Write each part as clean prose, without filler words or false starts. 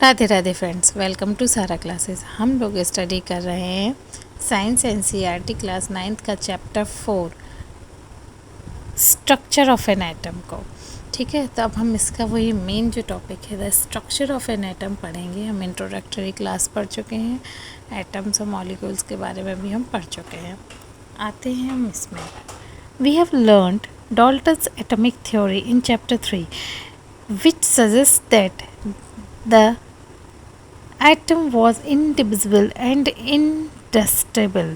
Radhe Radhe friends, welcome to Sara classes. हम लोग study कर रहे हैं साइंस एनसीईआरटी क्लास 9th का chapter 4 structure of an atom को। ठीक है, तो अब हम इसका वही मेन जो टॉपिक है the structure of an atom पढ़ेंगे। हम इंट्रोडक्टरी क्लास पढ़ चुके हैं, एटम्स और मॉलिक्यूल्स के बारे में भी हम पढ़ चुके हैं। आते हैं हम इसमें। We have learned Dalton's atomic theory in chapter 3, which suggests that the atom was indivisible and indestructible.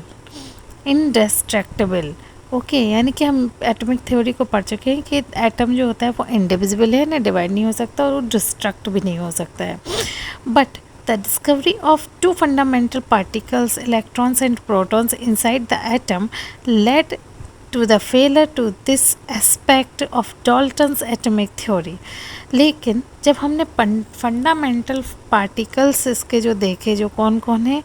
Okay यानी कि हम एटॉमिक थ्योरी को पढ़ चुके हैं कि एटम जो होता है वो इंडिविजिबल है, ना डिवाइड नहीं हो सकता और वो डिस्ट्रक्ट भी नहीं हो सकता है। But the discovery of two fundamental particles electrons and protons inside the atom led to the failure to this aspect of Dalton's atomic theory। लेकिन जब हमने फंडामेंटल पार्टिकल्स इसके जो देखे, जो कौन कौन है,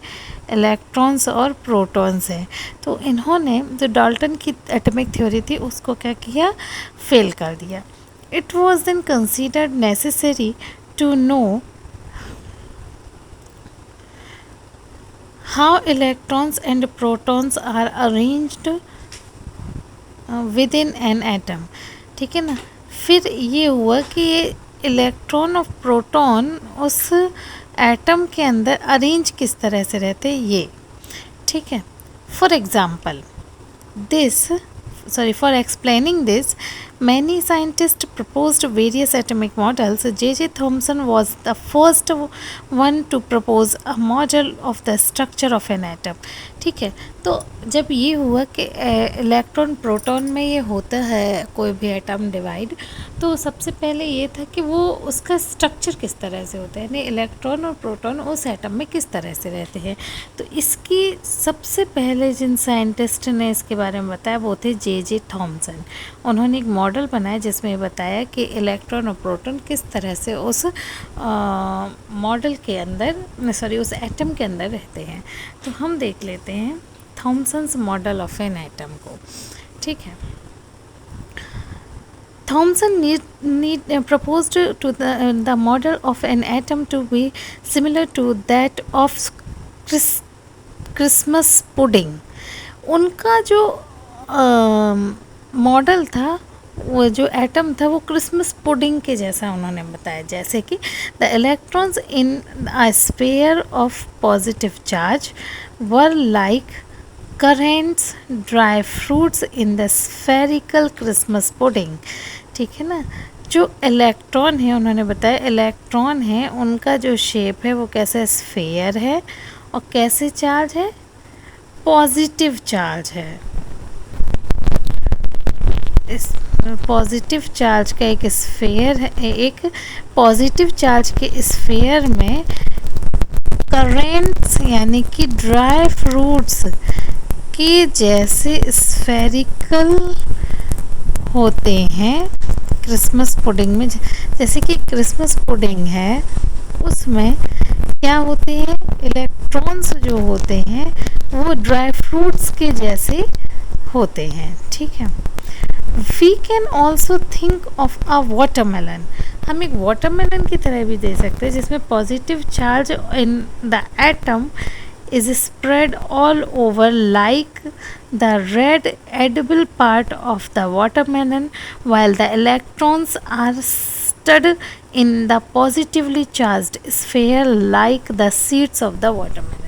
इलेक्ट्रॉन्स और प्रोटॉन्स हैं, तो इन्होंने जो डाल्टन की एटॉमिक थ्योरी थी उसको क्या किया, फेल कर दिया। It was then considered necessary to know how electrons and protons are arranged within an atom. ठीक है ना। फिर ये हुआ कि ये इलेक्ट्रॉन और प्रोटॉन उस एटम के अंदर अरेंज किस तरह से रहते हैं ये। ठीक है। For explaining this, many scientists proposed various atomic models. J.J. Thomson was the first one to propose a model of the structure of an atom. ठीक है, तो जब ये हुआ कि इलेक्ट्रॉन प्रोटॉन में ये होता है कोई भी एटम डिवाइड, तो सबसे पहले ये था कि वो उसका स्ट्रक्चर किस तरह से होता है, यानी इलेक्ट्रॉन और प्रोटॉन उस एटम में किस तरह से रहते हैं। तो इसकी सबसे पहले जिन साइंटिस्ट ने इसके बारे में बताया वो थे J.J. थॉमसन। उन्होंने एक मॉडल बनाया जिसमें बताया कि इलेक्ट्रॉन और प्रोटॉन किस तरह से उस मॉडल के अंदर, उस एटम के अंदर रहते हैं। तो हम देख लेते हैं Thomson's model of an atom को। ठीक है। Thomson proposed to the model of an atom to be similar to that of Christmas pudding। उनका जो मॉडल था, वो जो एटम था वो क्रिसमस पुडिंग के जैसा उन्होंने बताया। जैसे कि the electrons in a sphere of positive charge were like currents dry fruits in the spherical Christmas pudding. ठीक है ना। जो इलेक्ट्रॉन है, उन्होंने बताया इलेक्ट्रॉन है, उनका जो शेप है वो कैसे स्फेयर है और कैसे चार्ज है, पॉजिटिव चार्ज है। इस पॉजिटिव चार्ज का एक स्फेयर है, एक पॉजिटिव चार्ज के स्फेयर में करेंट्स यानी कि ड्राई फ्रूट्स के जैसे स्फेरिकल होते हैं क्रिसमस पुडिंग में। जैसे कि क्रिसमस पुडिंग है, उसमें क्या होते हैं, इलेक्ट्रॉन्स जो होते हैं वो ड्राई फ्रूट्स के जैसे होते हैं। ठीक है। We can also think of a watermelon. हम एक वाटरमेलन की तरह भी दे सकते हैं जिसमें positive charge in the atom is spread all over like the red edible part of the watermelon, while the electrons are stuck in the positively charged sphere like the seeds of the watermelon।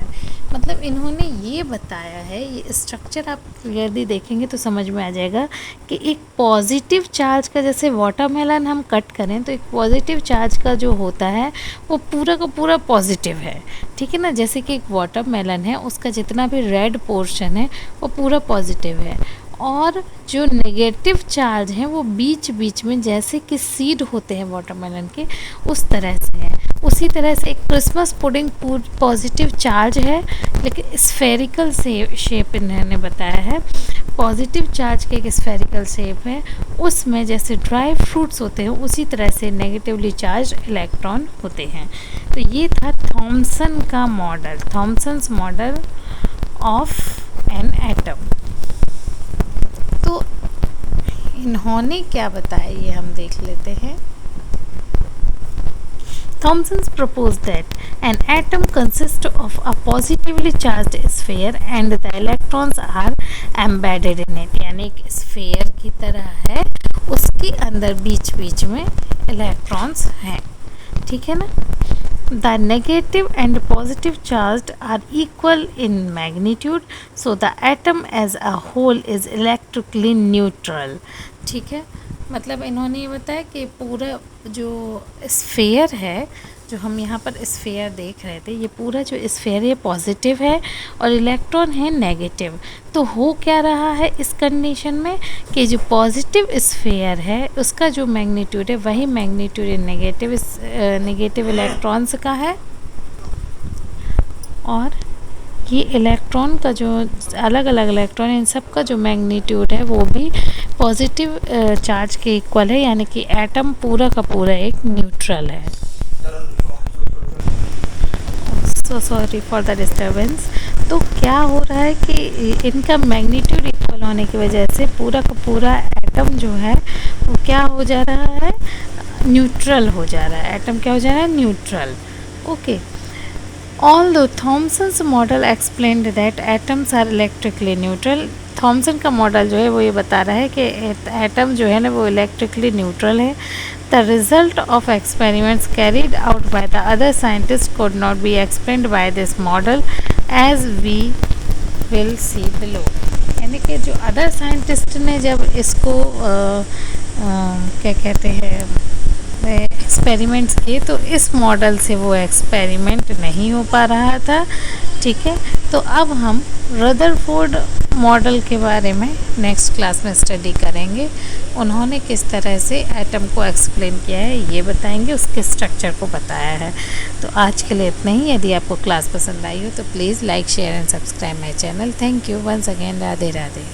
मतलब इन्होंने ये बताया है, ये structure आप clearly देखेंगे तो समझ में आ जाएगा कि एक पॉजिटिव चार्ज का, जैसे वाटरमेलन हम कट करें तो एक पॉजिटिव चार्ज का जो होता है वो पूरा का पूरा पॉजिटिव है। ठीक है ना। जैसे कि एक वाटरमेलन है, उसका जितना भी रेड पोर्शन है वो पूरा पॉजिटिव है, और जो नेगेटिव चार्ज हैं वो बीच बीच में जैसे कि सीड होते हैं वाटरमेलन के, उस तरह से है। उसी तरह से एक क्रिसमस पुडिंग पॉजिटिव चार्ज है लेकिन स्फेरिकल शेप इन्होंने बताया है। पॉजिटिव चार्ज के एक स्फेरिकल शेप है, उसमें जैसे ड्राई फ्रूट्स होते हैं उसी तरह से नेगेटिवली चार्ज इलेक्ट्रॉन होते हैं। तो ये था थॉमसन का model, Thomson's model of an atom. तो इन्होंने क्या बताया ये हम देख लेते हैं। Thomson's proposed that an atom consists of a positively charged sphere and the electrons are embedded in it. यानी एक स्फेयर की तरह है, उसके अंदर बीच बीच में इलेक्ट्रॉन्स हैं, ठीक है ना. The negative and positive charged are equal in magnitude, so the atom as a whole is electrically neutral. ठीक है, मतलब इन्होंने ये बताया कि पूरा जो स्फेयर है, जो हम यहाँ पर स्फेयर देख रहे थे, ये पूरा जो स्फेयर है पॉजिटिव है और इलेक्ट्रॉन है नेगेटिव. तो हो क्या रहा है इस कंडीशन में कि जो पॉजिटिव स्फेयर है उसका जो मैग्नीट्यूड है वही मैग्नीट्यूड नेगेटिव इलेक्ट्रॉन्स का है, और ये इलेक्ट्रॉन का जो अलग अलग इलेक्ट्रॉन इन सब का जो मैग्नीट्यूड है वो भी पॉजिटिव चार्ज के इक्वल है, यानी कि एटम पूरा का पूरा एक न्यूट्रल है. So sorry for the disturbance. तो क्या हो रहा है कि इनका मैग्नीट्यूड इक्वल होने की वजह से पूरा का पूरा एटम जो है वो क्या हो जा रहा है, न्यूट्रल हो जा रहा है. एटम क्या हो जा रहा है, neutral. Okay. Although Thomson's model explained that atoms are electrically neutral, Thomson का मॉडल जो है वो ये बता रहा है कि एटम जो है ना वो इलेक्ट्रिकली न्यूट्रल है. The result of experiments carried out by the other scientist could not be explained by this model as we will see below. यानी कि जो अदर साइंटिस्ट ने जब इसको क्या कहते हैं एक्सपेरिमेंट्स किए तो इस मॉडल से वो एक्सपेरिमेंट नहीं हो पा रहा था, ठीक है. तो अब हम रदरफोर्ड मॉडल के बारे में नेक्स्ट क्लास में स्टडी करेंगे. उन्होंने किस तरह से एटम को एक्सप्लेन किया है ये बताएंगे, उसके स्ट्रक्चर को बताया है. तो आज के लिए इतना ही. यदि आपको क्लास पसंद आई हो तो please like share and subscribe my channel. Thank you once again. Radhe Radhe.